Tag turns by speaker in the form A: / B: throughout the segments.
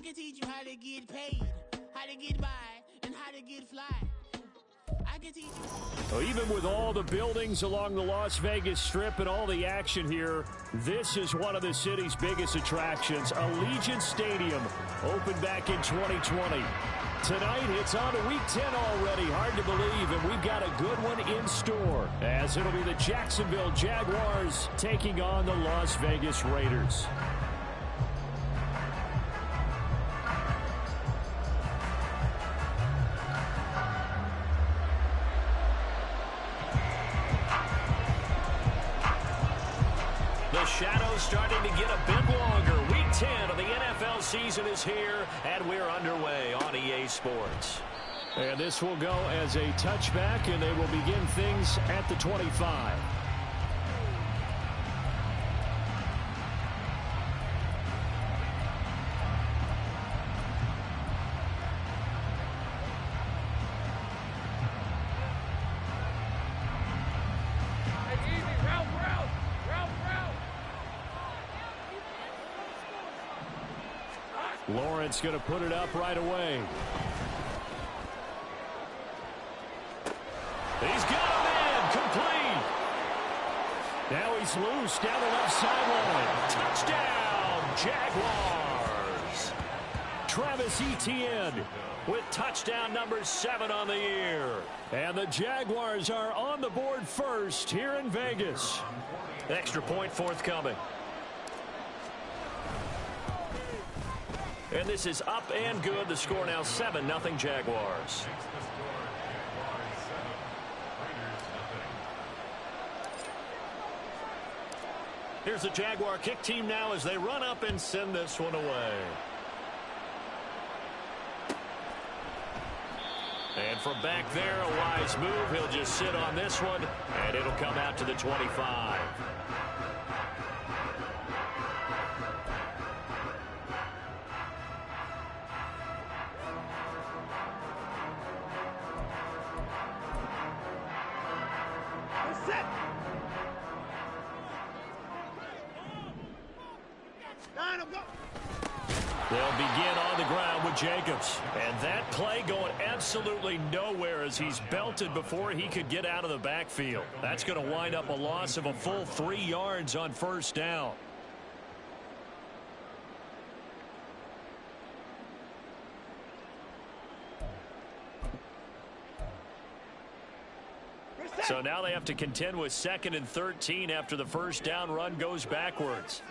A: can teach you how to get paid, how to get by, and how to get fly. I can teach you.
B: So even with all the buildings along the Las Vegas Strip and all the action here, this is one of the city's biggest attractions. Allegiant Stadium opened back in 2020. Tonight, it's on to Week 10 already. Hard to believe, and we've got a good one in store, as it'll be the Jacksonville Jaguars taking on the Las Vegas Raiders. The shadow's starting to get a bit longer. Week 10 of the NFL season is here, and we're underway on EA Sports. And this will go as a touchback, and they will begin things at the 25. Lawrence going to put it up right away. He's got him in. Complete. Now he's loose down the left sideline. Touchdown, Jaguars. Travis Etienne with touchdown number 7 on the year. And the Jaguars are on the board first here in Vegas. Extra point forthcoming. And this is up and good. The score now 7-0 Jaguars. Here's the Jaguar kick team now as they run up and send this one away. And from back there, a wise move. He'll just sit on this one, and it'll come out to the 25. They'll begin on the ground with Jacobs. And that play going absolutely nowhere as he's belted before he could get out of the backfield. That's going to wind up a loss of a full 3 yards on first down. So now they have to contend with 2nd and 13 after the first down run goes backwards.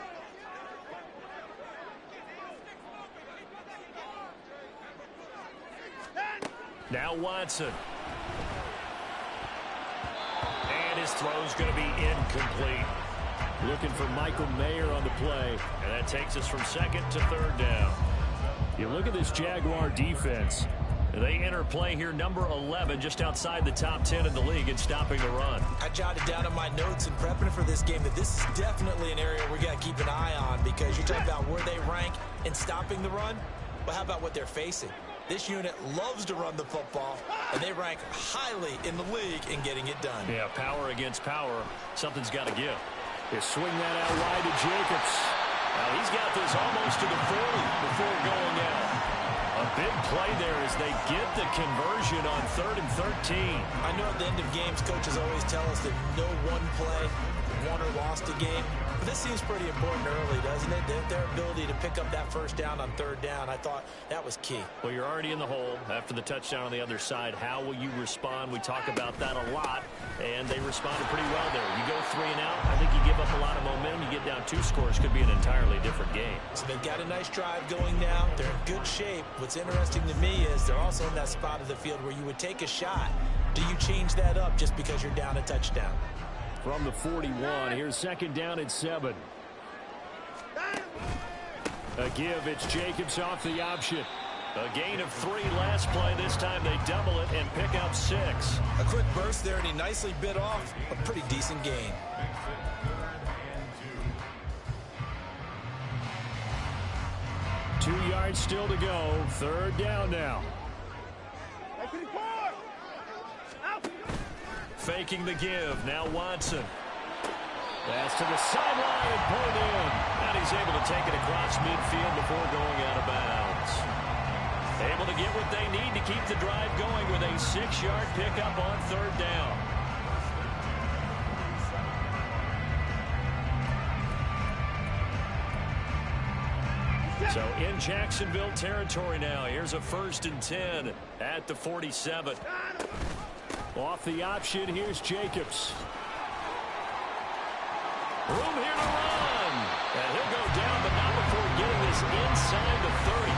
B: Now Watson. And his throw's going to be incomplete. Looking for Michael Mayer on the play. And that takes us from 2nd to 3rd down. You look at this Jaguar defense. They enter play here number 11, just outside the top 10 in the league in stopping the run.
C: I jotted down in my notes in prepping for this game that this is definitely an area we got to keep an eye on, because you're talking about where they rank in stopping the run. But how about what they're facing? This unit loves to run the football, and they rank highly in the league in getting it done.
B: Yeah, power against power. Something's got to give. They swing that out wide to Jacobs. Now he's got this almost to the 40 before going out. A big play there as they get the conversion on 3rd and 13.
C: I know at the end of games, coaches always tell us that no one play won or lost a game. But this seems pretty important early, doesn't it? Their ability to pick up that first down on 3rd down, I thought that was key.
B: Well, you're already in the hole after the touchdown on the other side. How will you respond? We talk about that a lot, and they responded pretty well there. You go 3 and out, I think you give up a lot of momentum. You get down 2 scores, could be an entirely different game.
C: So they've got a nice drive going now. They're in good shape. What's interesting to me is they're also in that spot of the field where you would take a shot. Do you change that up just because you're down a touchdown?
B: From the 41, here's 2nd down at 7. A give, it's Jacobs off the option. A gain of 3 last play. This time they double it and pick up 6.
C: A quick burst there, and he nicely bit off a pretty decent gain.
B: Two yards still to go. 3rd down now. Faking the give. Now Watson. Pass to the sideline and pulled in. And he's able to take it across midfield before going out of bounds. get what they need to keep the drive going with a 6-yard pickup on 3rd down. So in Jacksonville territory now. Here's a 1st and 10 at the 47. Off the option, here's Jacobs. Room here to run. And he'll go down, but not before getting this inside the 30.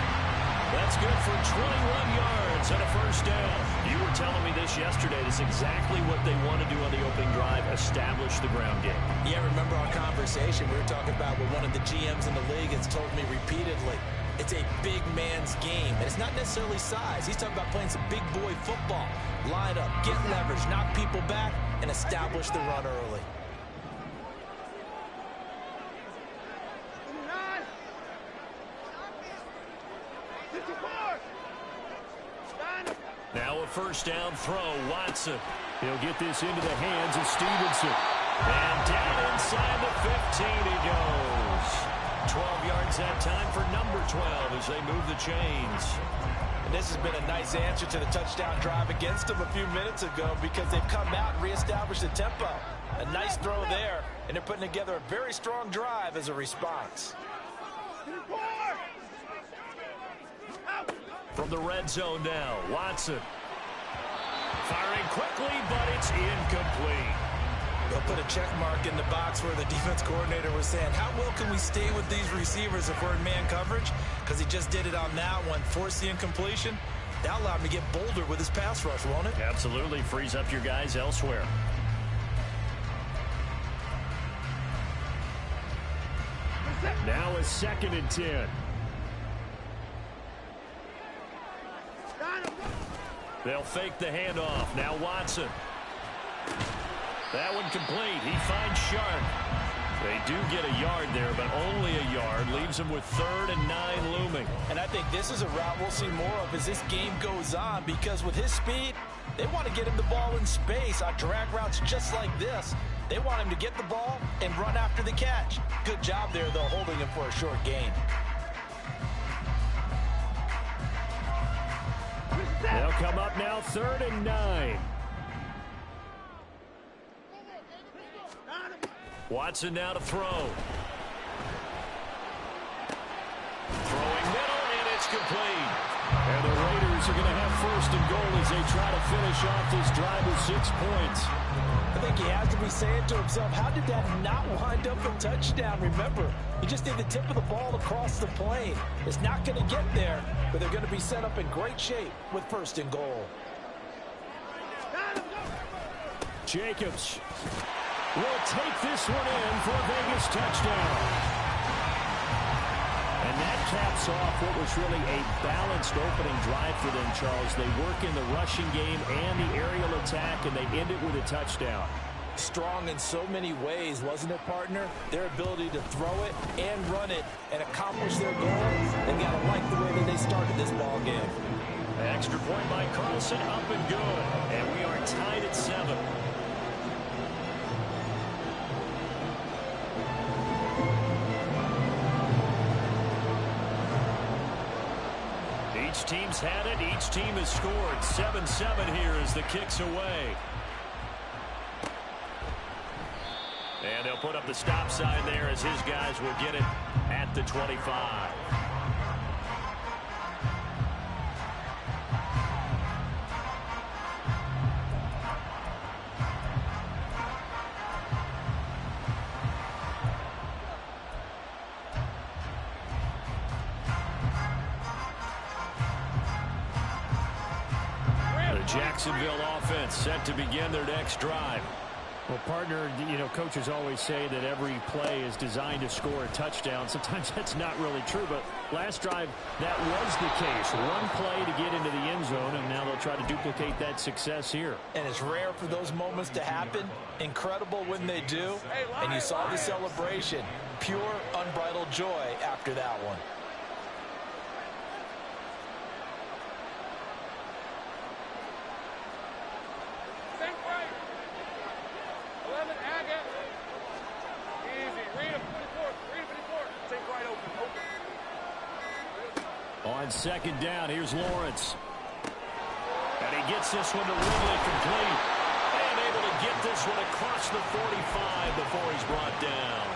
B: That's good for 21 yards and a 1st down. You were telling me this yesterday. This is exactly what they want to do on the opening drive, establish the ground game.
C: Yeah, remember our conversation. We were talking about what one of the GMs in the league has told me repeatedly. It's a big man's game, and it's not necessarily size. He's talking about playing some big boy football. Line up, get leverage, knock people back, and establish the run early.
B: Now a 1st down throw. Watson. He'll get this into the hands of Stevenson. And down inside the 15 he goes. 12 yards that time for number 12 as they move the chains.
C: And this has been a nice answer to the touchdown drive against them a few minutes ago because they've come out and reestablished the tempo. A nice throw there, and they're putting together a very strong drive as a response.
B: From the red zone now, Watson. Firing quickly, but it's incomplete.
C: They'll put a check mark in the box where the defense coordinator was saying, how well can we stay with these receivers if we're in man coverage? Because he just did it on that one, forced the incompletion. That allowed him to get bolder with his pass rush, won't it?
B: Absolutely, frees up your guys elsewhere. Now a 2nd and 10. They'll fake the handoff. Now Watson. That one complete. He finds Sharp. They do get a yard there, but only a yard. Leaves them with 3rd and 9 looming.
C: And I think this is a route we'll see more of as this game goes on because with his speed, they want to get him the ball in space on drag routes just like this. They want him to get the ball and run after the catch. Good job there, though, holding him for a short gain.
B: They'll come up now 3rd and 9. Watson now to throw. Throwing middle, and it's complete. And the Raiders are going to have 1st and goal as they try to finish off this drive with 6 points.
C: I think he has to be saying to himself, how did that not wind up a touchdown? Remember, he just did the tip of the ball across the plane. It's not going to get there, but they're going to be set up in great shape with 1st and goal.
B: Jacobs will take this one in for a Vegas touchdown. And that caps off what was really a balanced opening drive for them, Charles. They work in the rushing game and the aerial attack, and they end it with a touchdown.
C: Strong in so many ways, wasn't it, partner? Their ability to throw it and run it and accomplish their goal. They've got to like the way that they started this ball game.
B: An extra point by Carlson, up and good. And we are tied at 7. Each team's had it. Each team has scored. 7-7 here as the kick's away. And they'll put up the stop sign there as his guys will get it at the 25. Jacksonville offense set to begin their next drive.
D: Well, partner, you know, coaches always say that every play is designed to score a touchdown. Sometimes that's not really true, but last drive, that was the case. One play to get into the end zone, and now they'll try to duplicate that success here.
C: And it's rare for those moments to happen. Incredible when they do. And you saw the celebration. Pure, unbridled joy after that one.
B: On second down, here's Lawrence. And he gets this one to Ridley complete. And able to get this one across the 45 before he's brought down.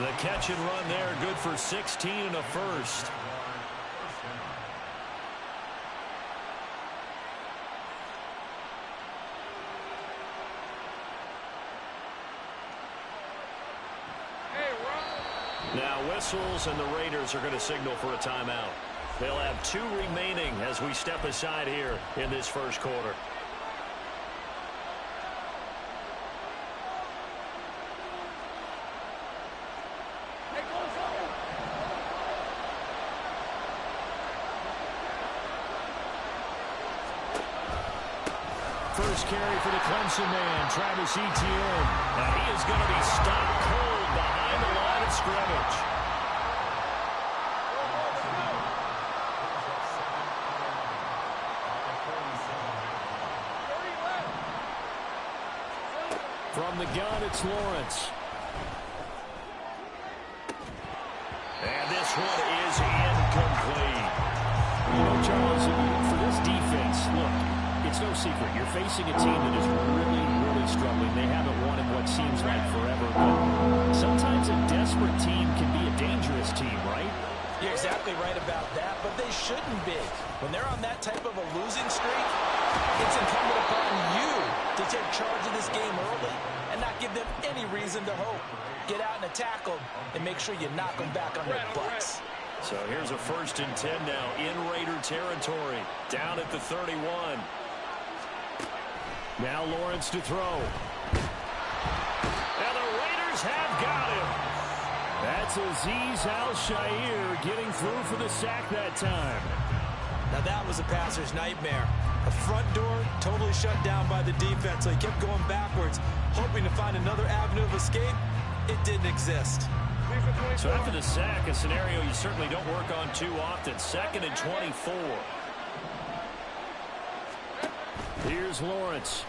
B: The catch and run there, good for 16 and a first. Now whistles, and the Raiders are going to signal for a timeout. They'll have 2 remaining as we step aside here in this first quarter. First carry for the Clemson man, Travis Etienne. And he is going to be stopped cold behind the line of scrimmage. From the gun, it's Lawrence. And this one is incomplete. You know, Charles, for this defense, look, it's no secret. You're facing a team that is really, really struggling. They haven't won in what seems like forever, but sometimes a desperate team can be a dangerous team, right?
C: You're exactly right about that, but they shouldn't be. When they're on that type of a losing streak, it's incumbent upon you to take charge of this game early and not give them any reason to hope. Get out and attack them and make sure you knock them back on their butts.
B: So here's a 1st and 10 now in Raider territory, down at the 31. Now Lawrence to throw. And the Raiders have got him. That's Azeez Al-Shaair getting through for the sack that time.
C: Now that was a passer's nightmare. The front door totally shut down by the defense, so he kept going backwards, hoping to find another avenue of escape. It didn't exist.
B: So after the sack, a scenario you certainly don't work on too often. 2nd and 24. Here's Lawrence.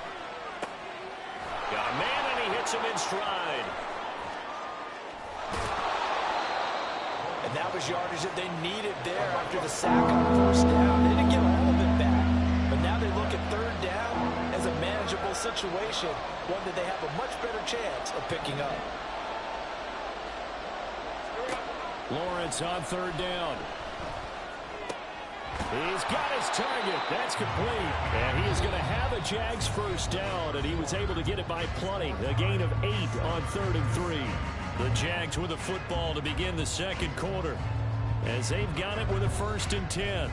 B: Got a man, and he hits him in stride.
C: And that was yardage that they needed there after the sack on 1st down. They didn't get all of it back. But now they look at 3rd down as a manageable situation, one that they have a much better chance of picking up.
B: Lawrence on 3rd down. He's got his target. That's complete. And he is going to have a Jags 1st down, and he was able to get it by plenty. A gain of 8 on 3rd and 3. The Jags with the football to begin the 2nd quarter, as they've got it with a 1st and 10.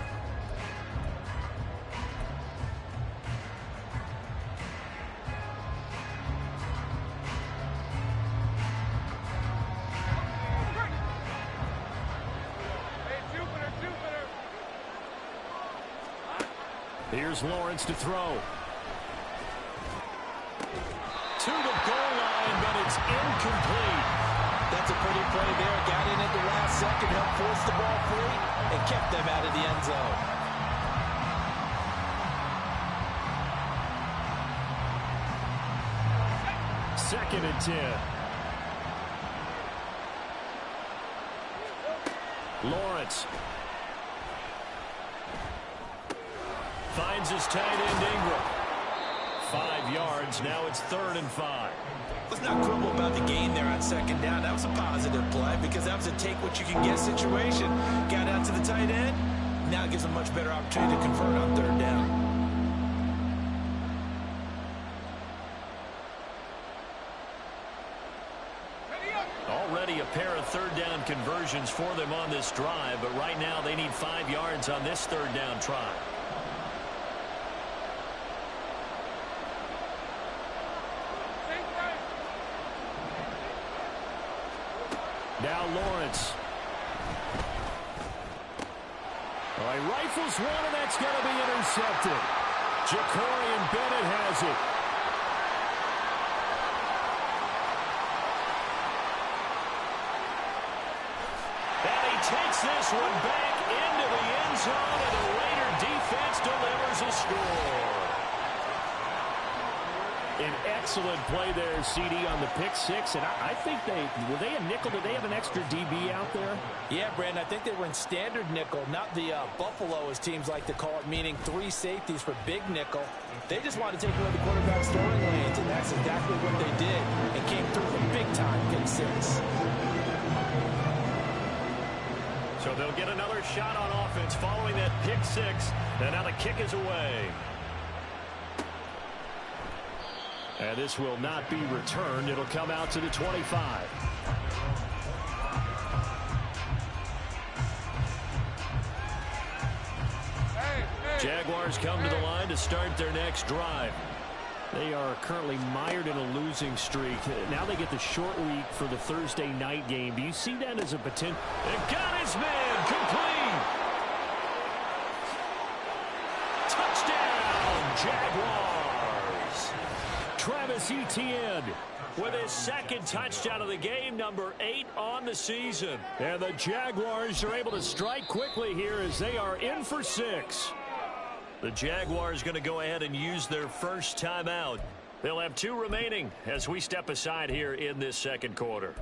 B: Here's Lawrence to throw. To the goal line, but it's incomplete.
C: That's a pretty play there. Got in at the last second, helped force the ball free, and kept them out of the end zone.
B: Second and 10. Lawrence. Finds his tight end Ingram. 5 yards. Now it's 3rd and 5.
C: Let's not grumble about the gain there on 2nd down. That was a positive play because that was a take-what-you-can-get situation. Got out to the tight end. Now it gives a much better opportunity to convert on 3rd down.
B: Already a pair of 3rd down conversions for them on this drive, but right now they need 5 yards on this 3rd down try. Now Lawrence. Well, he rifles one, and that's going to be intercepted. Jacorian Bennett has it. And he takes this one back into the end zone, and the Raider defense delivers a score. An excellent play there, CD, on the pick six. And I think were they a nickel? Did they have an extra DB out there?
C: Yeah, Brandon, I think they were in standard nickel, not the Buffalo, as teams like to call it, meaning 3 safeties for big nickel. They just wanted to take away the quarterback's throwing lanes, and that's exactly what they did. And came through with a big-time pick six.
B: So they'll get another shot on offense following that pick six. And now the kick is away. And this will not be returned. It'll come out to the 25. Jaguars come to the line to start their next drive. They are currently mired in a losing streak. Now they get the short week for the Thursday night game. Do you see that as a potential? And got his man complete. Touchdown, Jaguars. Travis Etienne with his second touchdown of the game, number 8 on the season. And the Jaguars are able to strike quickly here as they are in for 6. The Jaguars going to go ahead and use their first timeout. They'll have 2 remaining as we step aside here in this second quarter.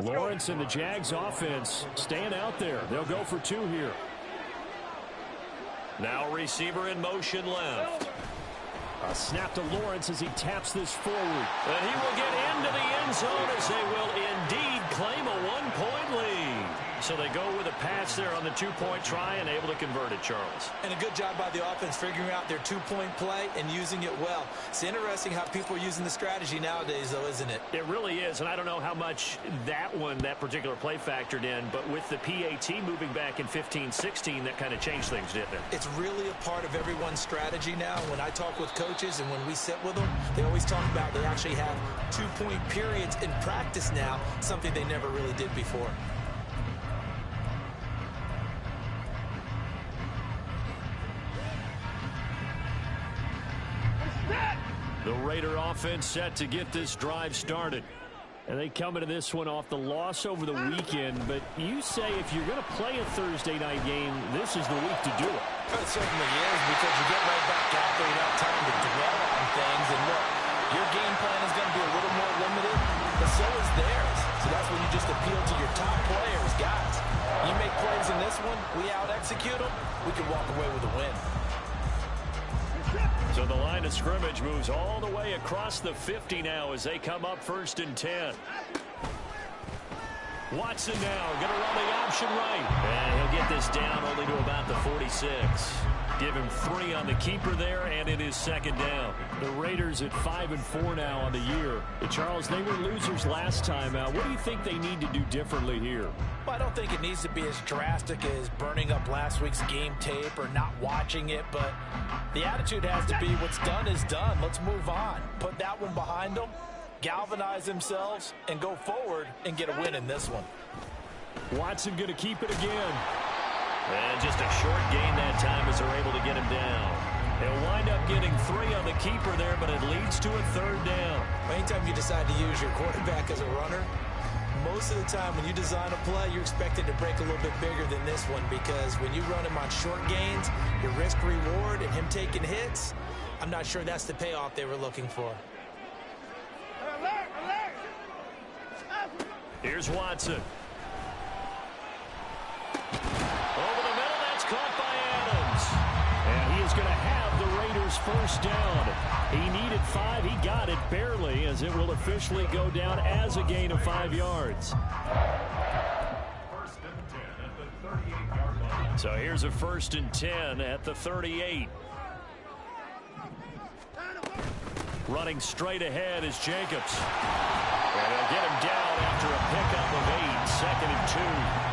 B: Lawrence and the Jags offense staying out there. They'll go for 2 here. Now receiver in motion left. A snap to Lawrence as he taps this forward. And he will get into the end zone as they will indeed claim a 1-point lead. So they go with a pass there on the 2-point try and able to convert it, Charles.
C: And a good job by the offense figuring out their 2-point play and using it well. It's interesting how people are using the strategy nowadays, though, isn't it?
B: It really is, and I don't know how much that particular play factored in, but with the PAT moving back in 15-16, that kind of changed things, didn't it?
C: It's really a part of everyone's strategy now. When I talk with coaches and when we sit with them, they always talk about they actually have 2-point periods in practice now, something they never really did before.
B: The Raider offense set to get this drive started. And they come into this one off the loss over the weekend. But you say if you're going to play a Thursday night game, this is the week to do it.
C: It certainly is, because you get right back out there. You don't have time to dwell on things. And look, your game plan is going to be a little more limited, but so is theirs. So that's when you just appeal to your top players. Guys, you make plays in this one, we out-execute them, we can walk away with a win.
B: So the line of scrimmage moves all the way across the 50 now as they come up 1st and 10. Watson now going to run the option right. And he'll get this down only to about the 46. Give him 3 on the keeper there, and it is 2nd down. The Raiders at 5-4 now on the year. Charles, they were losers last time out. What do you think they need to do differently here?
C: Well, I don't think it needs to be as drastic as burning up last week's game tape or not watching it, but the attitude has to be what's done is done. Let's move on. Put that one behind them, galvanize themselves, and go forward and get a win in this one.
B: Watson going to keep it again. And just a short gain that time as they're able to get him down. He'll wind up getting 3 on the keeper there, but it leads to a 3rd down.
C: Anytime you decide to use your quarterback as a runner, most of the time when you design a play, you're expected to break a little bit bigger than this one, because when you run him on short gains, your risk-reward and him taking hits, I'm not sure that's the payoff they were looking for.
B: Here's Watson. Over the middle, that's caught by Adams. And he is going to have the Raiders' 1st down. He needed 5. He got it barely, as it will officially go down as a gain of 5 yards. So here's a 1st and 10 at the 38. Running straight ahead is Jacobs. And they'll get him down after a pickup of 8, 2nd and 2.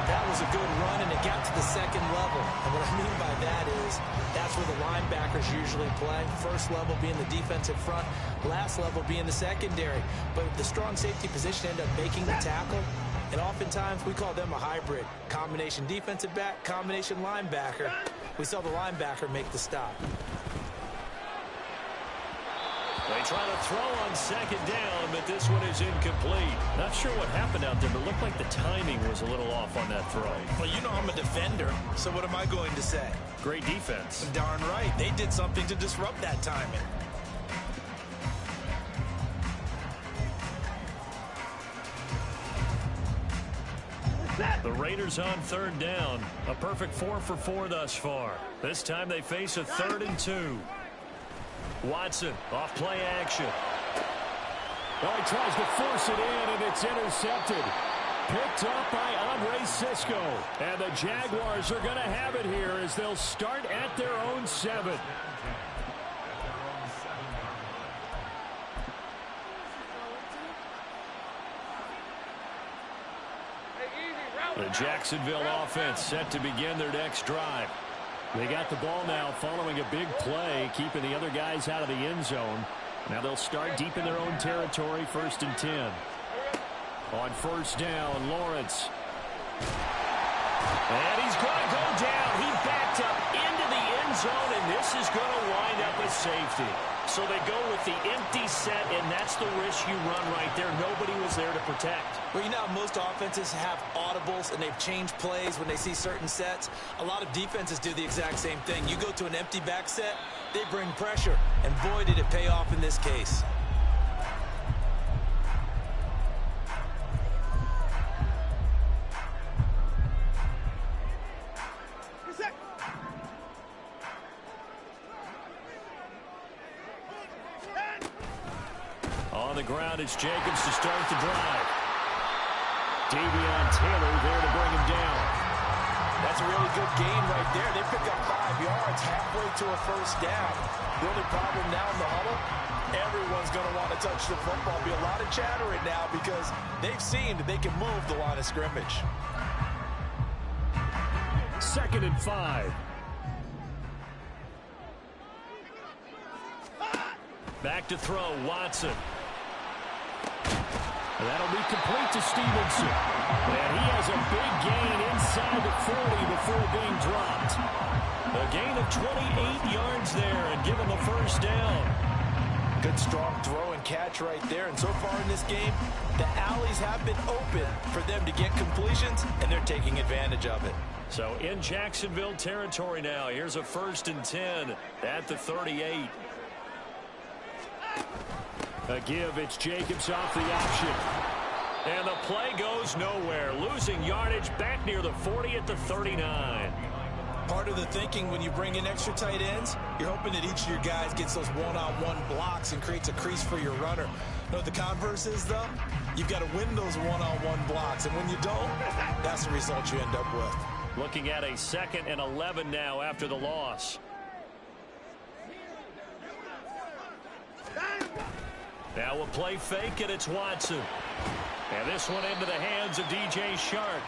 C: That was a good run, and it got to the 2nd level. And what I mean by that is that's where the linebackers usually play. First level being the defensive front, last level being the secondary. But the strong safety position ended up making the tackle, and oftentimes we call them a hybrid. Combination defensive back, combination linebacker. We saw the linebacker make the stop.
B: They try to throw on second down, but this one is incomplete. Not sure what happened out there, but it looked like the timing was a little off on that throw.
C: Well, you know I'm a defender, so what am I going to say?
B: Great defense.
C: Darn right. They did something to disrupt that timing.
B: The Raiders on third down. A perfect 4 for 4 thus far. This time they face a 3rd and 2. Watson off play action.
D: Well, he tries to force it in, and it's intercepted. Picked up by Andre Cisco. And the Jaguars are going to have it here as they'll start at their own 7.
B: The Jacksonville offense set to begin their next drive.
D: They got the ball now following a big play, keeping the other guys out of the end zone. Now they'll start deep in their own territory, 1st and 10. On 1st down, Lawrence.
B: And he's going to go down. He backed up into the end zone, and this is going to wind up a safety. So they go with the empty set, and that's the risk you run right there. Nobody was there to protect.
C: Well, you know how most offenses have audibles, and they've changed plays when they see certain sets. A lot of defenses do the exact same thing. You go to an empty back set, they bring pressure, and boy, did it pay off in this case.
B: On the ground, it's Jacobs to start the drive. Davion Taylor there to bring him down.
C: That's a really good gain right there. They pick up 5 yards halfway to a 1st down. The only problem now in the huddle, everyone's going to want to touch the football. Be a lot of chatter right now because they've seen that they can move the line of scrimmage.
D: 2nd and 5.
B: Back to throw, Watson.
D: That'll be complete to Stevenson. And he has a big gain inside the 40 before being dropped.
B: A gain of 28 yards there and give him a 1st down.
C: Good strong throw and catch right there. And so far in this game, the alleys have been open for them to get completions, and they're taking advantage of it.
B: So in Jacksonville territory now, here's a 1st and 10 at the 38.
D: A give, it's Jacobs off the option.
B: And the play goes nowhere. Losing yardage back near the 40 at the 39.
C: Part of the thinking when you bring in extra tight ends, you're hoping that each of your guys gets those one-on-one blocks and creates a crease for your runner. You know what the converse is, though? You've got to win those one-on-one blocks, and when you don't, that's the result you end up with.
B: Looking at a 2nd and 11 now after the loss. Now a play fake, and it's Watson. And this one into the hands of DJ Shark.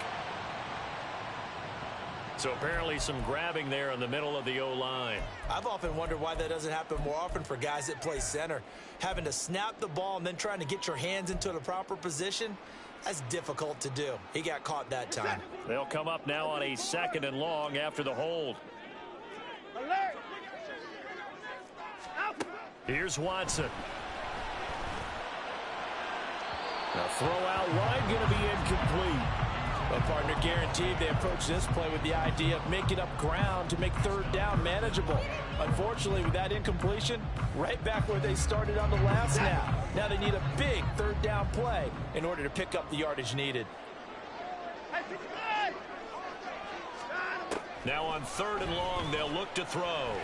B: So apparently some grabbing there in the middle of the O-line.
C: I've often wondered why that doesn't happen more often for guys that play center. Having to snap the ball and then trying to get your hands into the proper position, that's difficult to do. He got caught that time.
B: They'll come up now on a 2nd and long after the hold. Here's Watson.
D: The throw out wide going to be incomplete.
C: Well, partner, guaranteed they approach this play with the idea of making up ground to make 3rd down manageable. Unfortunately, with that incompletion, right back where they started on the last snap. Now they need a big 3rd down play in order to pick up the yardage needed.
B: Now on 3rd and long, they'll look to throw.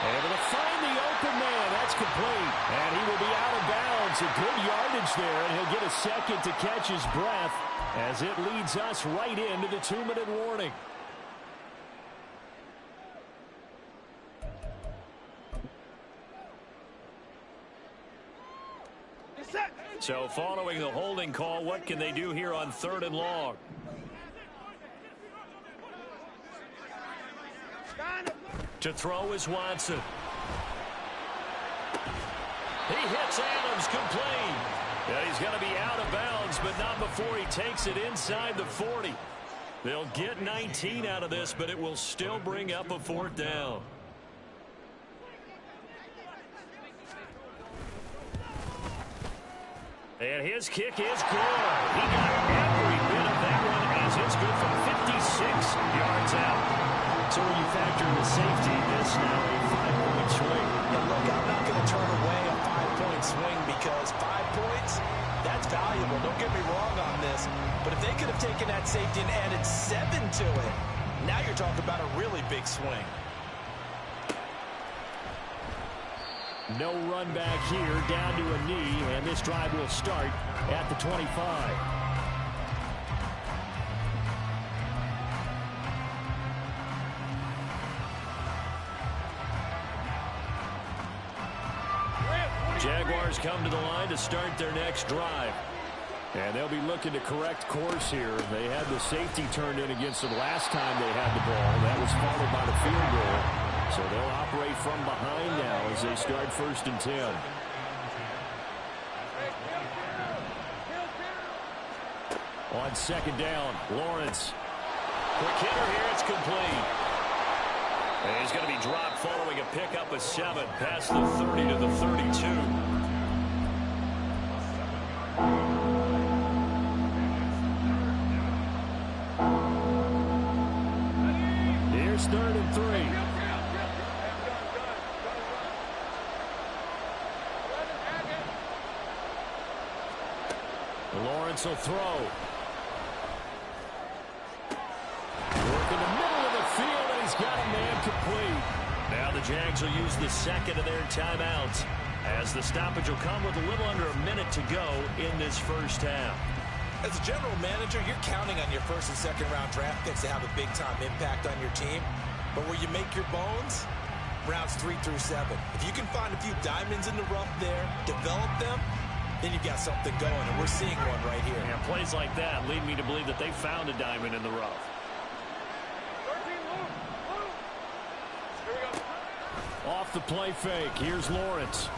D: Able to find the open man. That's complete. And he will be out of bounds. A good yardage there, and he'll get a second to catch his breath as it leads us right into the 2-minute warning.
B: So following the holding call, what can they do here on 3rd and long? To throw is Watson. He hits Adams complete. And he's going to be out of bounds, but not before he takes it inside the 40.
D: They'll get 19 out of this, but it will still bring up a 4th down. And his kick is good. He got every bit of that one as it's good from 56 yards out. So when you factor in the safety, this now a 5-point swing.
C: And look, I'm not going to turn away a 5-point swing because 5 points, that's valuable. Don't get me wrong on this. But if they could have taken that safety and added 7 to it, now you're talking about a really big swing.
B: No run back here, down to a knee, and this drive will start at the 25.
D: Jaguars come to the line to start their next drive.
B: And they'll be looking to correct course here. They had the safety turned in against them last time they had the ball. That was followed by the field goal. So they'll operate from behind now as they start 1st and 10. On 2nd down, Lawrence.
D: Quick hitter here, it's complete. And he's going to be dropped following a pickup of 7 past the 30 to the 32.
B: Here's 3rd and 3. Lawrence will throw. Work in the middle of the field, and he's got a man complete.
D: Now the Jags will use the 2nd of their timeouts as the stoppage will come with a little under a minute to go in this 1st half.
C: As a general manager, you're counting on your 1st and 2nd round draft picks to have a big-time impact on your team. But where you make your bones, rounds 3 through 7. If you can find a few diamonds in the rough there, develop them, then you've got something going, and we're seeing one right here.
D: Yeah, plays like that lead me to believe that they found a diamond in the rough.
B: Off the play fake, here's Lawrence.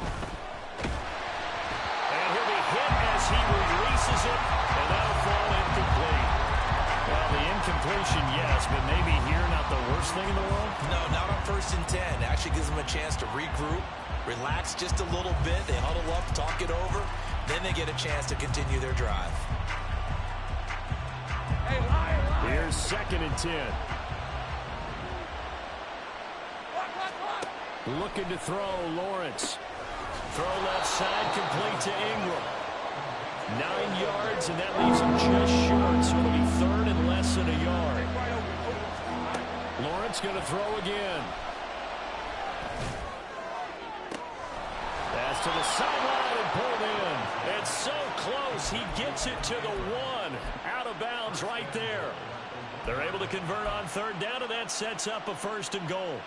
D: And he'll be hit as he releases it, and that'll fall incomplete. Well, the incompletion, yes, but maybe here not the worst thing in the world?
C: No, not on 1st and 10. It actually gives them a chance to regroup, relax just a little bit. They huddle up, talk it over. Then they get a chance to continue their drive.
B: Here's 2nd and 10. Looking to throw, Lawrence.
D: Throw left side, complete to Ingram. 9 yards, and that leaves him just short, so it'll be 3rd and less than a yard.
B: Lawrence going to throw again. Pass to the sideline and pulled in.
D: It's so close, he gets it to the 1. Out of bounds right there. They're able to convert on 3rd down, and that sets up a 1st and goal.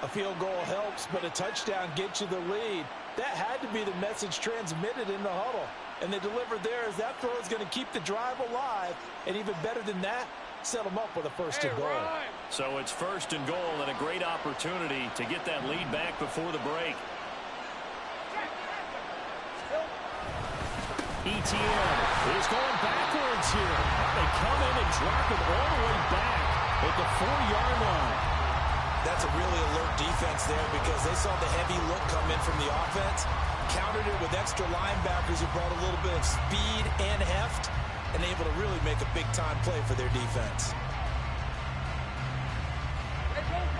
C: A field goal helps, but a touchdown gets you the lead. That had to be the message transmitted in the huddle. And they delivered there as that throw is going to keep the drive alive. And even better than that, set them up with a 1st and goal.
D: So it's 1st and goal and a great opportunity to get that lead back before the break.
B: ETN is going backwards here. They come in and drop it all the way back at the 4-yard line.
C: That's a really alert defense there because they saw the heavy look come in from the offense, countered it with extra linebackers who brought a little bit of speed and heft, and able to really make a big-time play for their defense.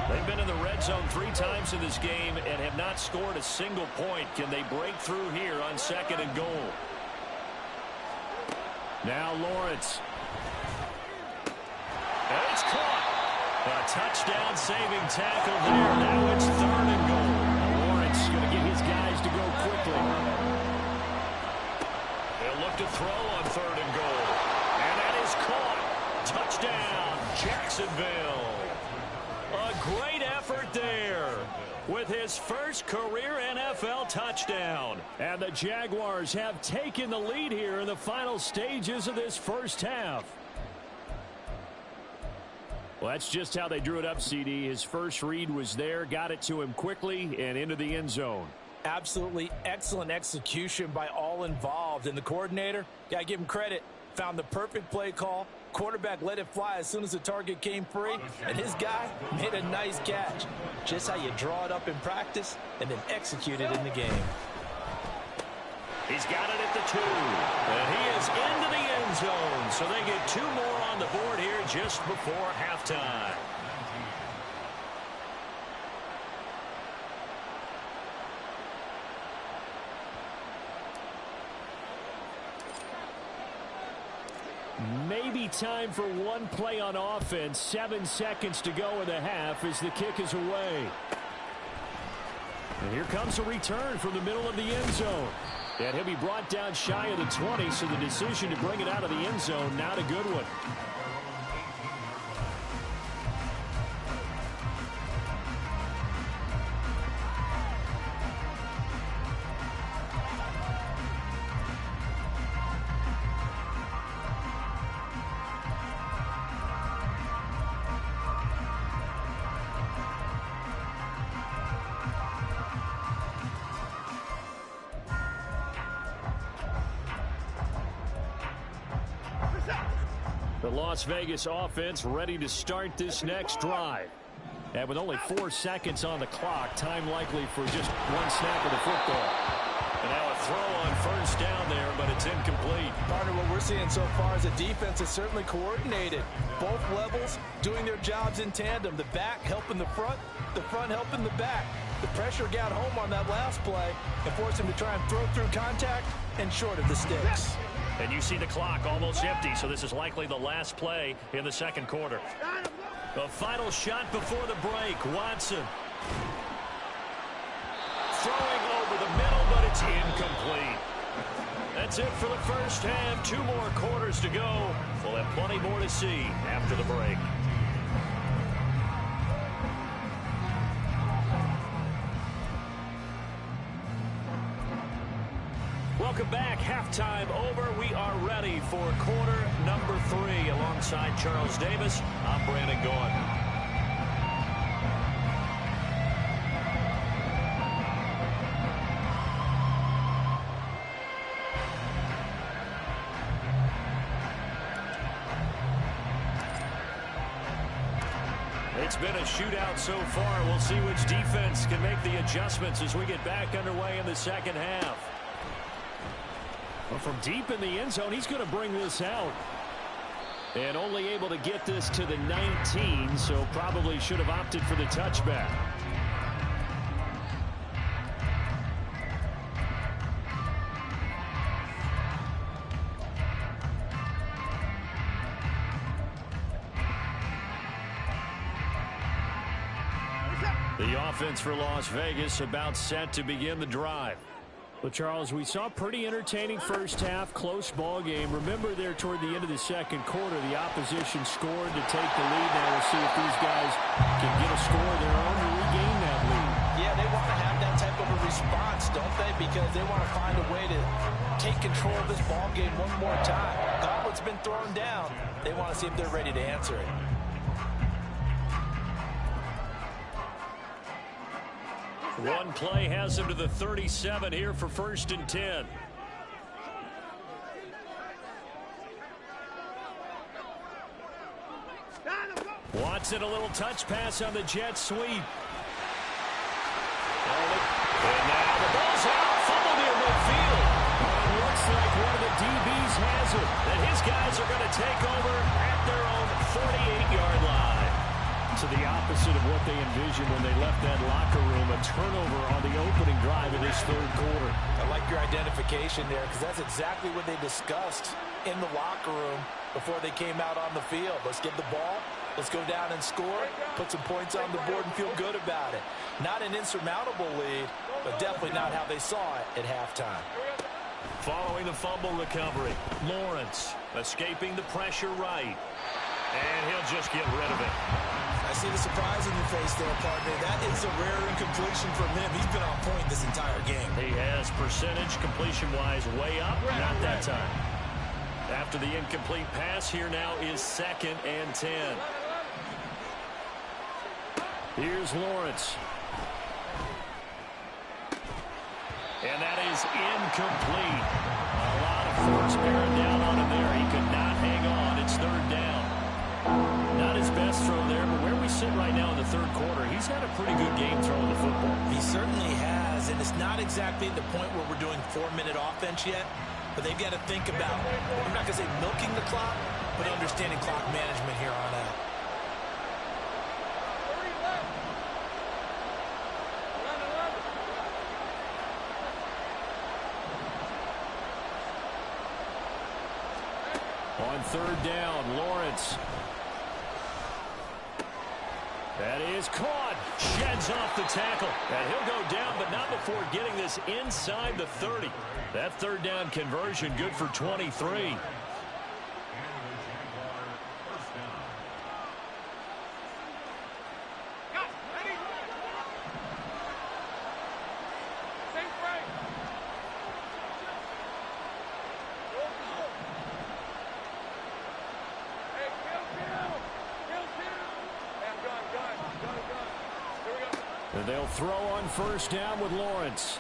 D: They've been in the red zone 3 times in this game and have not scored a single point. Can they break through here on 2nd and goal?
B: Now Lawrence.
D: And it's caught. A touchdown-saving tackle there. Now it's 3rd and goal.
B: Lawrence going to get his guys to go quickly.
D: They'll look to throw on 3rd and goal. And that is caught. Touchdown, Jacksonville. A great effort there with his first career NFL touchdown.
B: And the Jaguars have taken the lead here in the final stages of this 1st half. Well, that's just how they drew it up, CD. His first read was there, got it to him quickly, and into the end zone.
C: Absolutely excellent execution by all involved. And the coordinator, got to give him credit. found the perfect play call. Quarterback let it fly as soon as the target came free, and his guy made a nice catch. Just how you draw it up in practice and then execute it in the game.
D: He's got it at the 2. And he is into the end zone. So they get 2 more on the board here just before halftime.
B: Maybe time for one play on offense. 7 seconds to go in the half as the kick is away. And here comes a return from the middle of the end zone. And he'll be brought down shy of the 20, so the decision to bring it out of the end zone, not a good one. The Las Vegas offense ready to start this next drive. And with only 4 seconds on the clock, time likely for just one snap of the football.
D: And now a throw on first down there, but it's incomplete.
C: Partner, what we're seeing so far is the defense is certainly coordinated. Both levels doing their jobs in tandem. The back helping the front helping the back. The pressure got home on that last play and forced him to try and throw through contact and short of the sticks.
D: And you see the clock almost empty, so this is likely the last play in the second quarter. A final shot before the break. Watson throwing over the middle, but it's incomplete. That's it for the first half. 2 more quarters to go. We'll have plenty more to see after the break. Welcome back. Halftime over. We are ready for quarter number 3. Alongside Charles Davis, I'm Brandon Gaudin. It's been a shootout so far. We'll see which defense can make the adjustments as we get back underway in the second half.
B: Well, from deep in the end zone, he's going to bring this out. And only able to get this to the 19, so probably should have opted for the touchback. The offense for Las Vegas about set to begin the drive. Well, Charles, we saw a pretty entertaining first half, close ball game. Remember there toward the end of the second quarter, the opposition scored to take the lead. Now we'll see if these guys can get a score of their own to regain that lead.
C: Yeah, they want to have that type of a response, don't they? Because they want to find a way to take control of this ball game one more time. Gauntlet's been thrown down. They want to see if they're ready to answer it.
D: One play has him to the 37 here for 1st and 10. Watson, a little touch pass on the jet sweep. And now the ball's out. Fumble near midfield.
B: It looks like one of the DBs has it.
D: And his guys are going to take over at their own 48-yard line.
B: To the opposite of what they envisioned when they left that locker room. A turnover on the opening drive of this third quarter.
C: I like your identification there because that's exactly what they discussed in the locker room before they came out on the field. Let's get the ball. Let's go down and score. Put some points on the board and feel good about it. Not an insurmountable lead, but definitely not how they saw it at halftime.
D: Following the fumble recovery, Lawrence escaping the pressure right. And he'll just get rid of it.
C: I see the surprise in your face there, partner. That is a rare incompletion from him. He's been on point this entire game.
D: He has percentage completion-wise way up. Not that time. After the incomplete pass, here now is 2nd and 10.
B: Here's Lawrence.
D: And that is incomplete. A lot of force bearing down on him there. He could
C: exactly the point where we're doing 4-minute offense yet, but they've got to think about, I'm not going to say milking the clock, but understanding clock management here on out.
B: On third down, Lawrence. That is caught. Sheds off the tackle. And he'll go down, but not before getting this inside the 30. That third down conversion good for 23. And they'll throw on first down with Lawrence.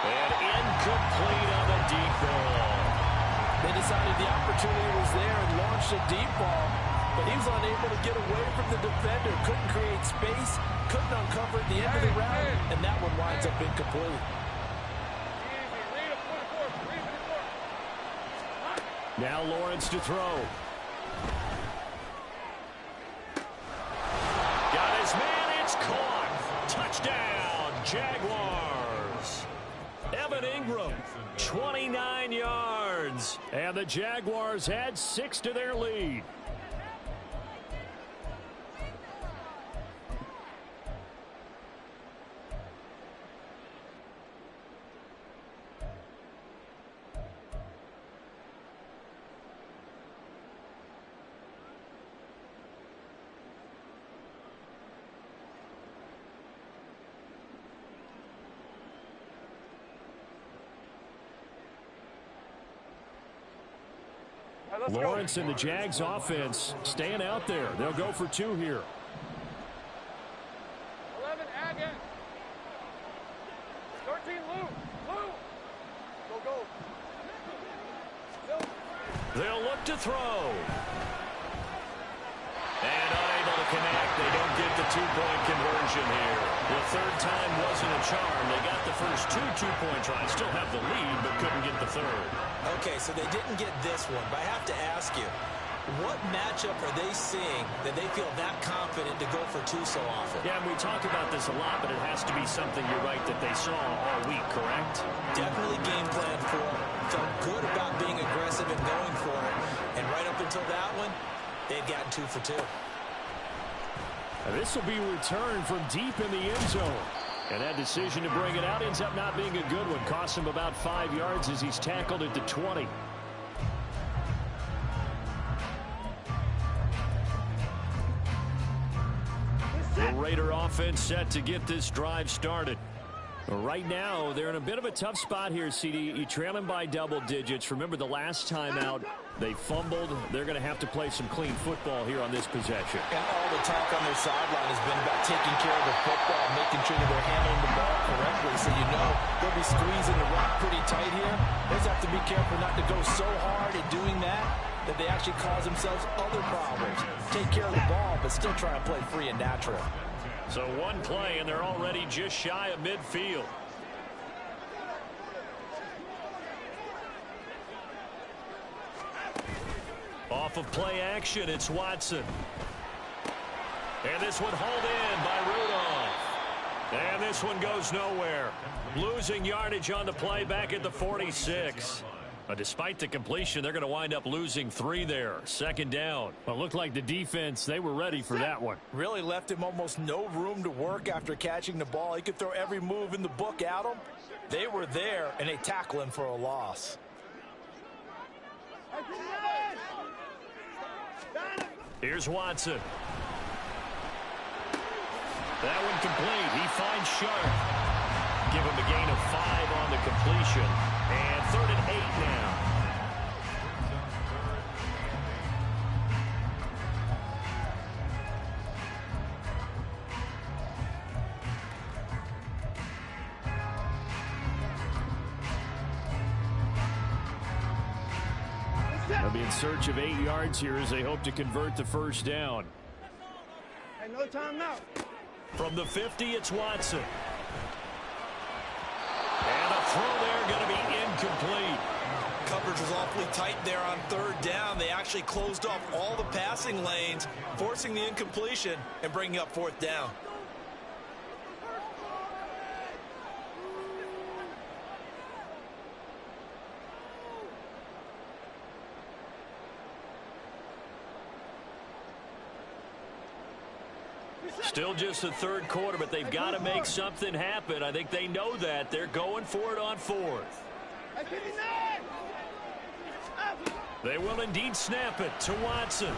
B: And incomplete on the deep ball.
C: They decided the opportunity was there and launched a deep ball, but he was unable to get away from the defender, couldn't create space, couldn't uncover at the end of the route, and that one winds up incomplete.
B: Now Lawrence to throw. Got his man, it's caught. Touchdown, Jaguars. Evan Ingram, 29 yards. And the Jaguars add 6 to their lead. Lawrence and the Jags offense staying out there. They'll go for 2 here.
E: 11, Agate. 13, Lou. Go.
B: They'll look to throw. And unable to connect. They don't get the 2-point conversion here. The third time wasn't a charm. They got the first 2 2-point tries. Still have the lead, but couldn't get the third.
C: Okay, so they didn't get this one, but I have to ask you, what matchup are they seeing that they feel that confident to go for 2 so often?
B: Yeah, we talk about this a lot, but it has to be something, you're right, that they saw all week, correct?
C: Definitely game plan for it. Felt good about being aggressive and going for it. And right up until that one, they've gotten 2 for 2.
B: This will be returned from deep in the end zone. And that decision to bring it out ends up not being a good one. Costs him about 5 yards as he's tackled at the 20. The Raider offense set to get this drive started. Right now, they're in a bit of a tough spot here, CD. You trail them by double digits. Remember the last time out, they fumbled. They're going to have to play some clean football here on this possession.
C: And all the talk on their sideline has been about taking care of the football, making sure that they're handling the ball correctly. So you know they'll be squeezing the rock pretty tight here. They just have to be careful not to go so hard at doing that they actually cause themselves other problems. Take care of the ball, but still try to play free and natural.
B: So one play, and they're already just shy of midfield. Off of play action, it's Watson. And this one hauled in by Rudolph. And this one goes nowhere. Losing yardage on the play back at the 46. Despite the completion, they're going to wind up losing 3 there. Second down. Well, it looked like the defense, they were ready for that one.
C: Really left him almost no room to work after catching the ball. He could throw every move in the book at him. They were there, and they tackle him for a loss.
B: Here's Watson. That one complete. He finds Sharp. Give him a gain of 5 on the completion. And 3rd and 8 now. They'll be in search of 8 yards here as they hope to convert the first down.
E: Hey, no time out.
B: From the 50, it's Watson. And a throw there going to be incomplete.
C: Coverage was awfully tight there on third down. They actually closed off all the passing lanes, forcing the incompletion and bringing up fourth down.
B: Still just the third quarter, but they've got to make something happen. I think they know that. They're going for it on fourth. They will indeed snap it to Watson.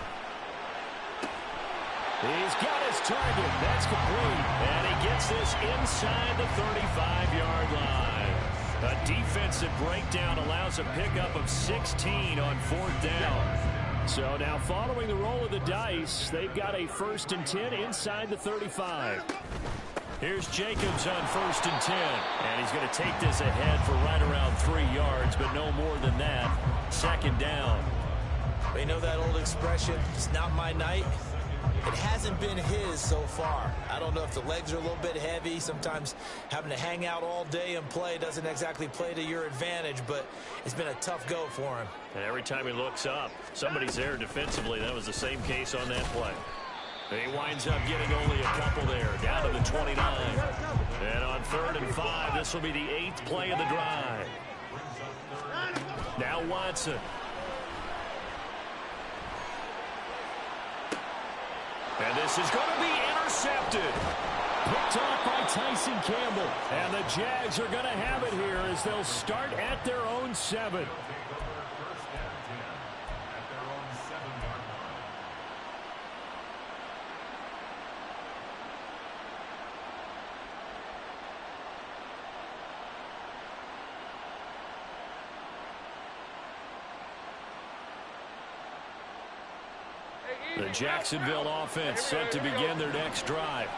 B: He's got his target. That's complete. And he gets this inside the 35-yard line. A defensive breakdown allows a pickup of 16 on fourth down. So now following the roll of the dice, they've got a 1st and 10 inside the 35. Here's Jacobs on 1st and 10. And he's going to take this ahead for right around 3 yards, but no more than that. 2nd down.
C: You know that old expression, it's not my night? It hasn't been his so far. I don't know if the legs are a little bit heavy. Sometimes having to hang out all day and play doesn't exactly play to your advantage, but it's been a tough go for him.
B: And every time he looks up, somebody's there defensively. That was the same case on that play. He winds up getting only a couple there, down to the 29. And on 3rd and 5, this will be the 8th play of the drive. Now Watson. And this is going to be intercepted. Picked off by Tyson Campbell. And the Jags are going to have it here as they'll start at their own 7. The Jacksonville offense set to begin their next drive.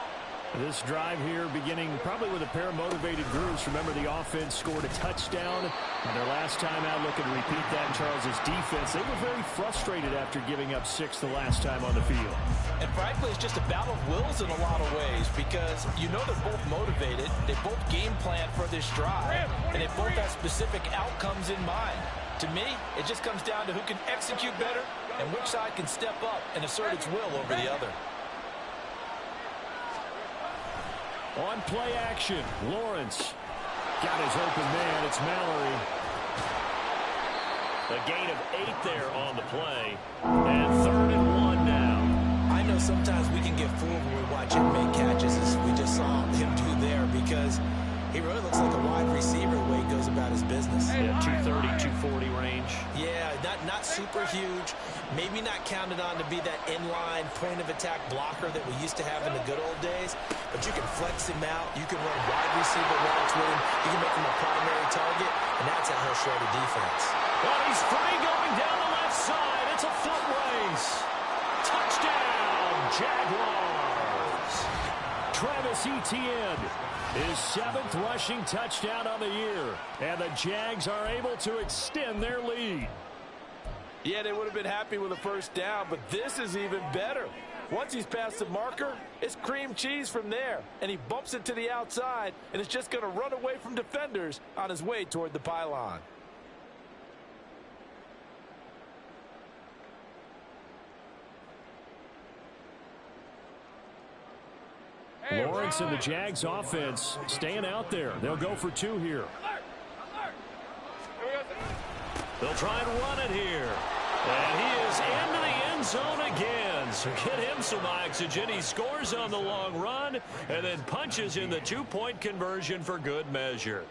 B: This drive here beginning probably with a pair of motivated groups. Remember, the offense scored a touchdown on their last time out. Looking to repeat that in Charles's defense. They were very frustrated after giving up 6 the last time on the field.
C: And frankly, it's just a battle of wills in a lot of ways because you know they're both motivated. They both game plan for this drive, and they both have specific outcomes in mind. To me, it just comes down to who can execute better and which side can step up and assert its will over the other.
B: On play action, Lawrence got his open man. It's Mallory. A gain of 8 there on the play. And 3rd and 1 now.
C: I know sometimes we can get fooled when we watch him make catches as we just saw him do there because he really looks like a wide receiver the way he goes about his business.
B: Yeah, 230, 240 range.
C: Yeah, not super huge. Maybe not counted on to be that inline point-of-attack blocker that we used to have in the good old days. But you can flex him out. You can run wide receiver routes with him. You can make him a primary target, and that's how he'll show the defense.
B: Well, he's free going down the left side. It's a foot race. Touchdown, Jaguars. Travis Etienne. His 7th rushing touchdown on the year. And the Jags are able to extend their lead.
F: Yeah, they would have been happy with a first down, but this is even better. Once he's past the marker, it's cream cheese from there. And he bumps it to the outside, and it's just going to run away from defenders on his way toward the pylon.
B: Lawrence and the Jags offense staying out there. They'll go for 2 here. They'll try and run it here. And he is into the end zone again. So get him some oxygen. He scores on the long run and then punches in the 2-point conversion for good measure.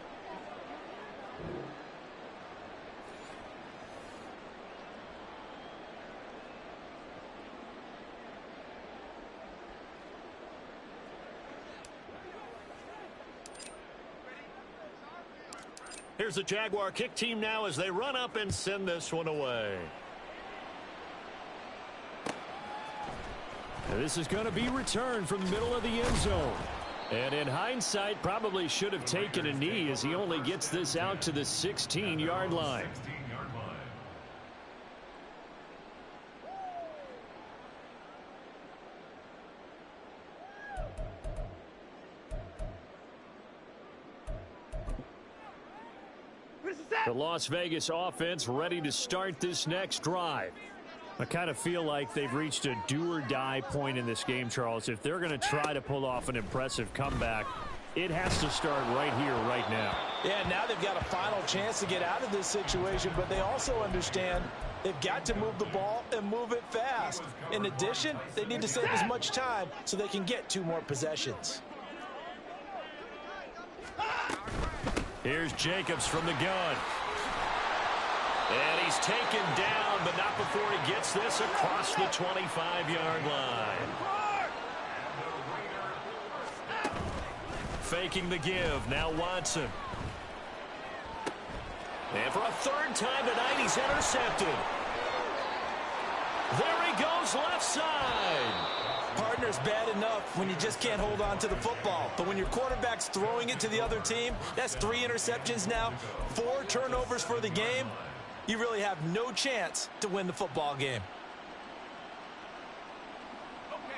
B: Here's the Jaguar kick team now as they run up and send this one away. And this is going to be returned from the middle of the end zone. And in hindsight, probably should have taken a knee as he only gets this out to the 16-yard line. The Las Vegas offense ready to start this next drive. I kind of feel like they've reached a do-or-die point in this game, Charles. If they're going to try to pull off an impressive comeback, it has to start right here, right now.
C: Yeah, now they've got a final chance to get out of this situation, but they also understand they've got to move the ball and move it fast. In addition, they need to save as much time so they can get 2 more possessions.
B: Here's Jacobs from the gun. And he's taken down, but not before he gets this across the 25-yard line. Faking the give. Now Watson. And for a 3rd time tonight, he's intercepted. There he goes, left side.
C: Partner's bad enough when you just can't hold on to the football. But when your quarterback's throwing it to the other team, that's 3 interceptions now, 4 turnovers for the game. You really have no chance to win the football game.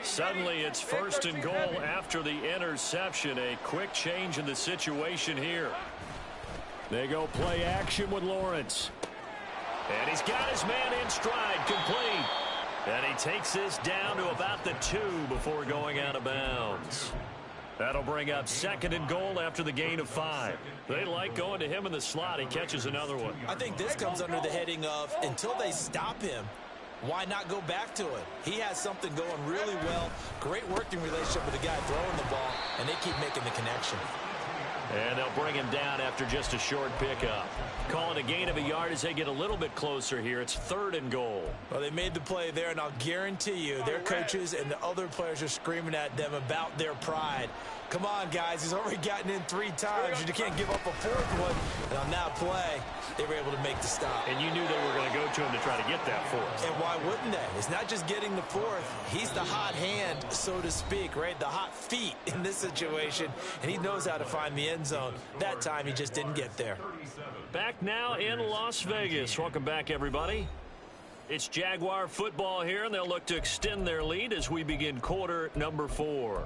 B: Suddenly it's 1st and goal after the interception. A quick change in the situation here. They go play action with Lawrence. And he's got his man in stride, complete. And he takes this down to about the 2 before going out of bounds. That'll bring up 2nd and goal after the gain of 5. They like going to him in the slot. He catches another one.
C: I think this comes under the heading of until they stop him, why not go back to it? He has something going really well. Great working relationship with the guy throwing the ball, and they keep making the connection.
B: And they'll bring him down after just a short pickup. Calling a gain of a yard as they get a little bit closer here. It's 3rd and goal.
C: Well, they made the play there, and I'll guarantee you their coaches and the other players are screaming at them about their pride. Come on, guys. He's already gotten in 3 times. You can't give up a 4th one. And on that play, they were able to make the stop.
B: And you knew they were going to go to him to try to get that 4th.
C: And why wouldn't they? It's not just getting the 4th. He's the hot hand, so to speak, right? The hot feet in this situation. And he knows how to find the end zone. That time, he just didn't get there.
B: Back now in Las Vegas. Welcome back, everybody. It's Jaguar football here, and they'll look to extend their lead as we begin quarter number 4.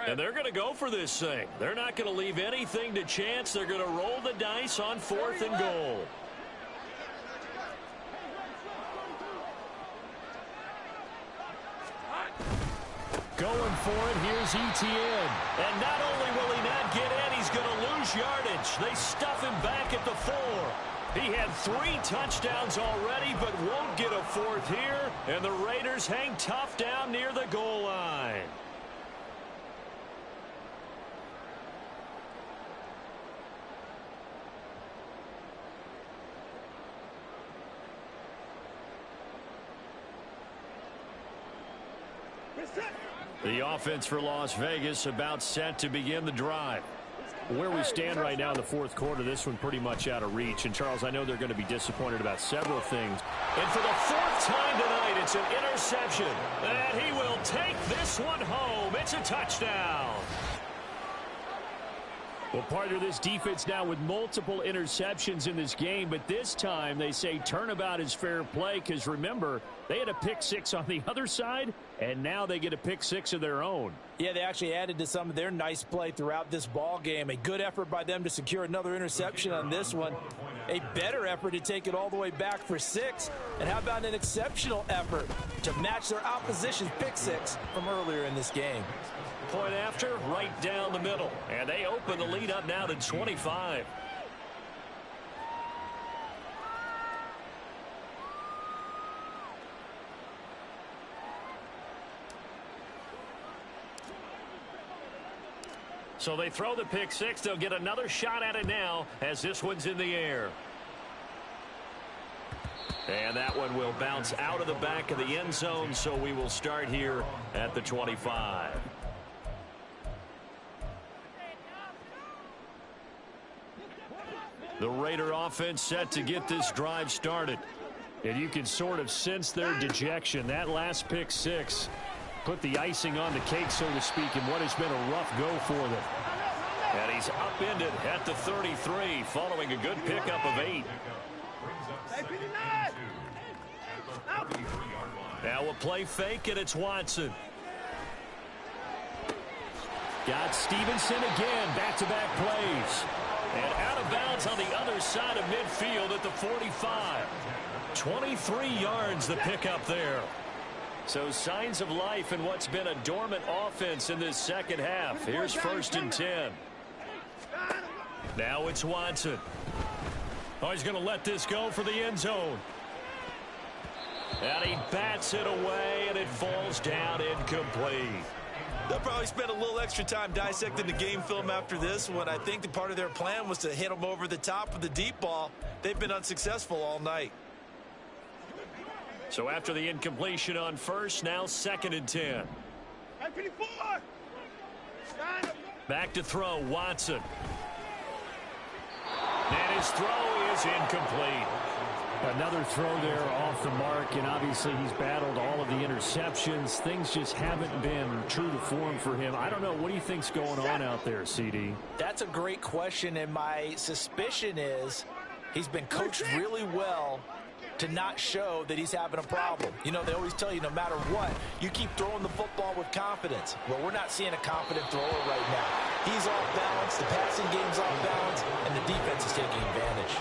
B: And they're going to go for this thing. They're not going to leave anything to chance. They're going to roll the dice on 4th and goal. Going for it, here's Etienne. And not only will he not get in, he's going to lose yardage. They stuff him back at the 4. He had 3 touchdowns already, but won't get a 4th here. And the Raiders hang tough down near the goal line. The offense for Las Vegas about set to begin the drive. Where we stand right now in the 4th quarter, this one pretty much out of reach. And, Charles, I know they're going to be disappointed about several things. And for the 4th time tonight, it's an interception. And he will take this one home. It's a touchdown. Well, part of this defense now with multiple interceptions in this game, but this time they say turnabout is fair play because, remember, they had a pick 6 on the other side, and now they get a pick 6 of their own.
C: Yeah, they actually added to some of their nice play throughout this ball game. A good effort by them to secure another interception on this one. A better effort to take it all the way back for 6. And how about an exceptional effort to match their opposition's pick 6 from earlier in this game.
B: Point after, right down the middle. And they open the lead up now to 25. So they throw the pick 6. They'll get another shot at it now as this one's in the air. And that one will bounce out of the back of the end zone, so we will start here at the 25. The Raider offense set to get this drive started. And you can sort of sense their dejection. That last pick 6 put the icing on the cake, so to speak, in what has been a rough go for them. And he's upended at the 33 following a good pickup of 8. Now a play fake, and it's Watson. Got Stevenson again, back-to-back plays. And out of bounds on the other side of midfield at the 45. 23 yards the pickup there. So signs of life in what's been a dormant offense in this second half. Here's 1st and 10. Now it's Watson. Oh, he's going to let this go for the end zone. And he bats it away, and it falls down incomplete.
C: They'll probably spend a little extra time dissecting the game film after this one. I think the part of their plan was to hit them over the top of the deep ball. They've been unsuccessful all night.
B: So after the incompletion on 1st, now 2nd and 10. Back to throw, Watson. And his throw is incomplete.
D: Another throw there off the mark, and obviously he's battled all of the interceptions. Things just haven't been true to form for him. I don't know. What do you think's going on out there, CD?
C: That's a great question, and my suspicion is he's been coached really well to not show that he's having a problem. You know, they always tell you no matter what, you keep throwing the football with confidence. Well, we're not seeing a confident thrower right now. He's off balance, the passing game's off balance, and the defense is taking advantage.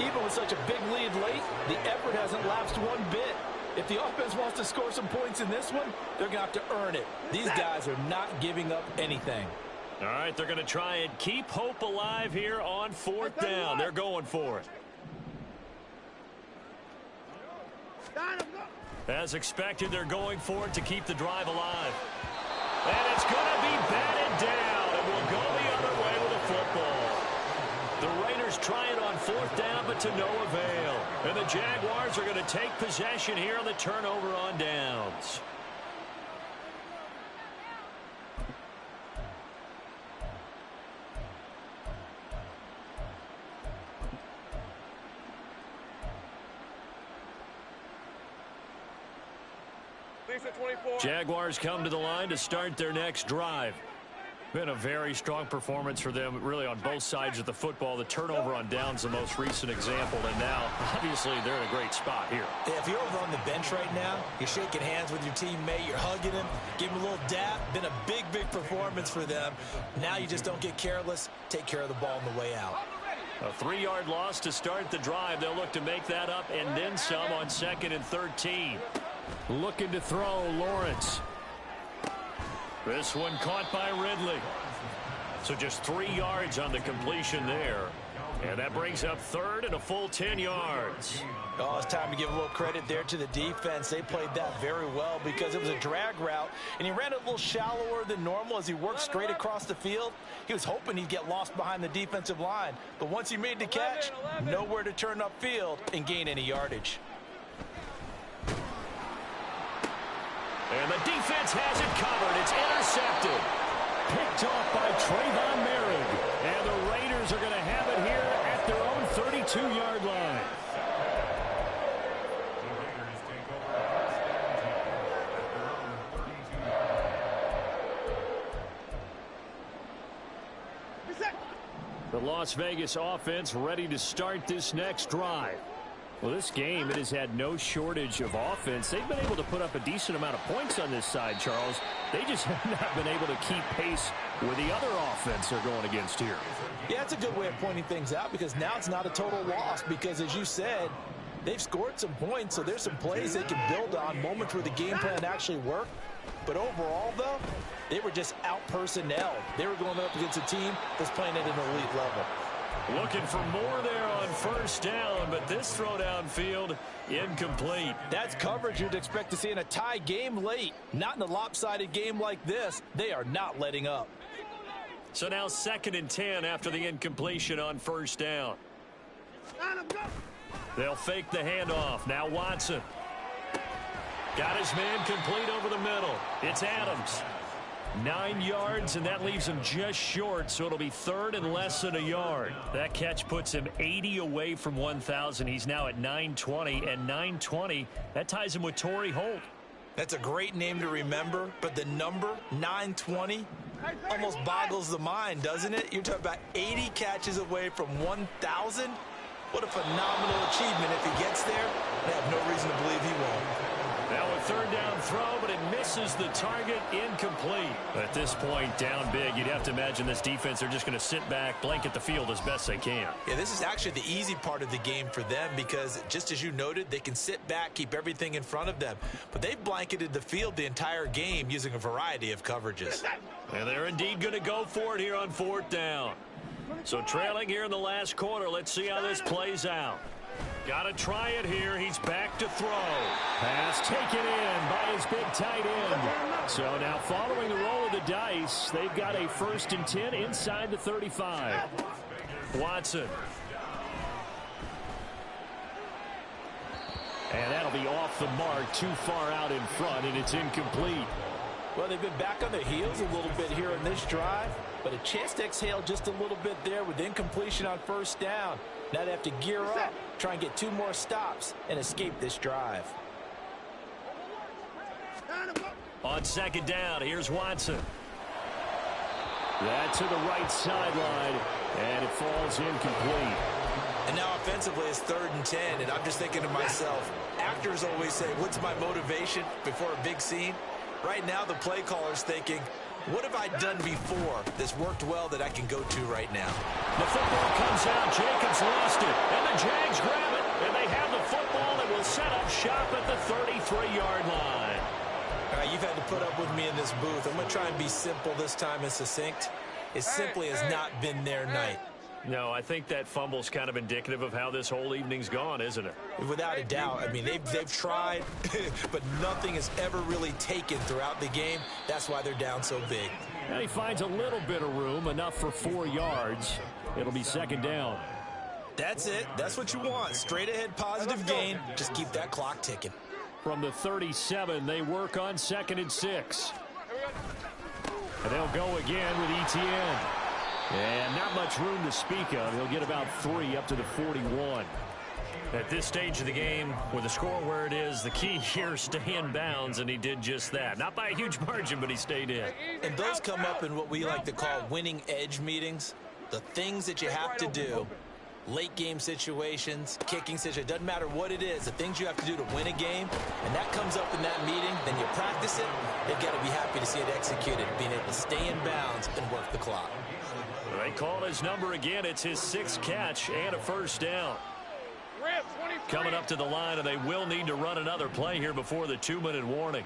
C: Even with such a big lead late, the effort hasn't lapsed one bit. If the offense wants to score some points in this one, they're going to have to earn it. These guys are not giving up anything.
B: All right, they're going to try and keep hope alive here on 4th down. They're going for it. As expected, they're going for it to keep the drive alive. And it's going to be batted down, and we'll go the other way with the football. The Raiders try it on 4th down, but to no avail. And the Jaguars are going to take possession here on the turnover on downs. Jaguars come to the line to start their next drive. Been a very strong performance for them, really, on both sides of the football. The turnover on downs, the most recent example, and now, obviously, they're in a great spot here.
C: Yeah, if you're over on the bench right now, you're shaking hands with your teammate, you're hugging him, give him a little dap. Been a big, big performance for them. Now you just don't get careless. Take care of the ball on the way out.
B: A 3-yard loss to start the drive. They'll look to make that up and then some on 2nd and 13.
D: Looking to throw, Lawrence.
B: This one caught by Ridley. So just 3 yards on the completion there. And that brings up 3rd and a full 10 yards.
C: Oh, it's time to give a little credit there to the defense. They played that very well because it was a drag route, and he ran it a little shallower than normal as he worked straight across the field. He was hoping he'd get lost behind the defensive line. But once he made the catch, nowhere to turn upfield and gain any yardage.
B: And the defense has it covered. It's intercepted.
D: Picked off by Trayvon Merrick.
B: And the Raiders are going to have it here at their own 32-yard line. The Las Vegas offense ready to start this next drive. Well, this game, it has had no shortage of offense. They've been able to put up a decent amount of points on this side, Charles. They just have not been able to keep pace with the other offense they're going against here.
C: Yeah, it's a good way of pointing things out because now it's not a total loss because, as you said, they've scored some points, so there's some plays they can build on, moments where the game plan actually worked. But overall, though, they were just out-personnelled. They were going up against a team that's playing at an elite level.
B: Looking for more there on 1st down, but this throw downfield incomplete.
C: That's coverage you'd expect to see in a tie game late. Not in a lopsided game like this. They are not letting up.
B: So now 2nd and 10 after the incompletion on 1st down. They'll fake the handoff. Now Watson. Got his man complete over the middle. It's Adams. 9 yards, and that leaves him just short, so it'll be 3rd and less than a yard. That catch puts him 80 away from 1,000. He's now at 920, and 920, that ties him with Torrey Holt.
C: That's a great name to remember, but the number, 920, almost boggles the mind, doesn't it? You're talking about 80 catches away from 1,000. What a phenomenal achievement. If he gets there, I have no reason to believe he won't.
B: Now a third down throw, but it misses the target, incomplete. At this point, down big, you'd have to imagine this defense, they're just going to sit back, blanket the field as best they can.
C: Yeah, this is actually the easy part of the game for them because, just as you noted, they can sit back, keep everything in front of them. But they've blanketed the field the entire game using a variety of coverages.
B: And they're indeed going to go for it here on fourth down. So trailing here in the last quarter, let's see how this plays out. Got to try it here. He's back to throw. Pass taken in by his big tight end. So now following the roll of the dice, they've got a 1st and 10 inside the 35. Watson. And that'll be off the mark, too far out in front, and it's incomplete.
F: Well, they've been back on their heels a little bit here in this drive, but a chance to exhale just a little bit there with incompletion on 1st down. Now they have to gear up, try and get 2 more stops, and escape this drive.
B: On 2nd down, here's Watson. That to the right sideline, and it falls incomplete.
C: And now offensively it's 3rd and 10, and I'm just thinking to myself, actors always say, what's my motivation before a big scene? Right now the play caller's thinking, what have I done before that's worked well that I can go to right now?
B: The football comes out. Jacobs lost it. And the Jags grab it. And they have the football that will set up shop at the 33-yard line.
C: All right, you've had to put up with me in this booth. I'm going to try and be simple this time and succinct. It simply has not been their night.
B: No, I think that fumble's kind of indicative of how this whole evening's gone, isn't it?
C: Without a doubt. I mean, they've tried, but nothing has ever really taken throughout the game. That's why they're down so big.
B: And he finds a little bit of room, enough for 4 yards. It'll be 2nd down.
C: That's it. That's what you want. Straight ahead positive gain. Just keep that clock ticking.
B: From the 37, they work on 2nd and 6. And they'll go again with Etienne. And not much room to speak of. He'll get about 3 up to the 41. At this stage of the game, with the score where it is, the key here is stay in bounds, and he did just that. Not by a huge margin, but he stayed in.
C: And those come up in what we like to call winning edge meetings. The things that you have to do, late game situations, kicking situations, doesn't matter what it is, the things you have to do to win a game, and that comes up in that meeting, then you practice it, you've got to be happy to see it executed, being able to stay in bounds and work the clock.
B: They call his number again. It's his 6th catch and a 1st down. Coming up to the line, and they will need to run another play here before the 2-minute warning.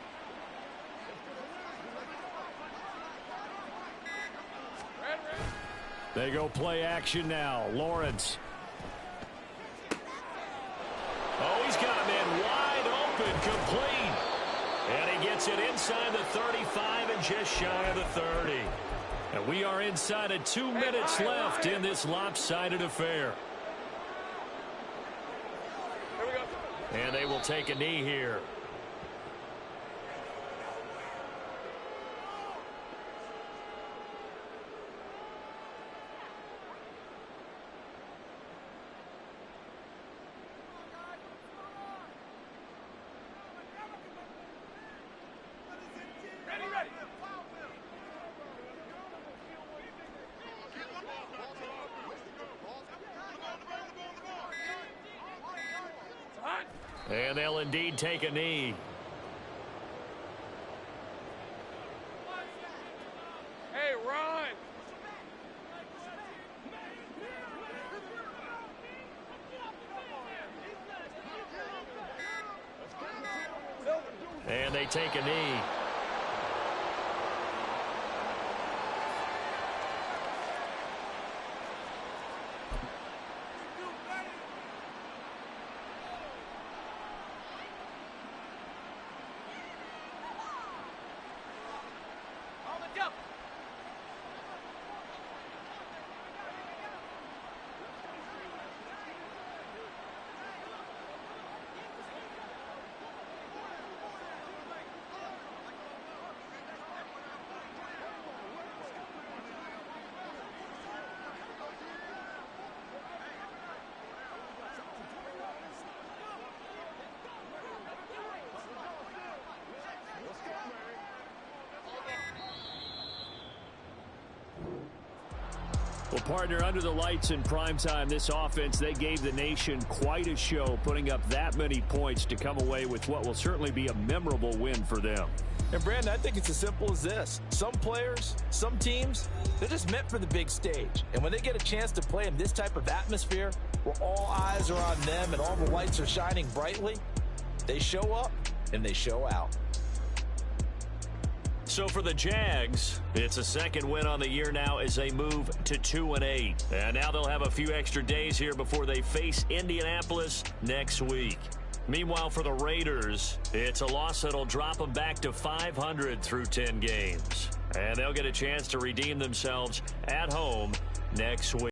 B: They go play action now. Lawrence. Oh, he's got a man wide open, complete. And he gets it inside the 35 and just shy of the 30. And we are inside of 2 minutes left in this lopsided affair. And they will take a knee here. And they'll indeed take a knee.
E: Hey, run!
B: And they take a knee. Well, partner, under the lights in primetime, this offense, they gave the nation quite a show, putting up that many points to come away with what will certainly be a memorable win for them.
F: And, Brandon, I think it's as simple as this. Some players, some teams, they're just meant for the big stage. And when they get a chance to play in this type of atmosphere where all eyes are on them and all the lights are shining brightly, they show up and they show out.
B: So for the Jags, it's a second win on the year now as they move to 2-8. And now they'll have a few extra days here before they face Indianapolis next week. Meanwhile, for the Raiders, it's a loss that'll drop them back to 500 through 10 games. And they'll get a chance to redeem themselves at home next week.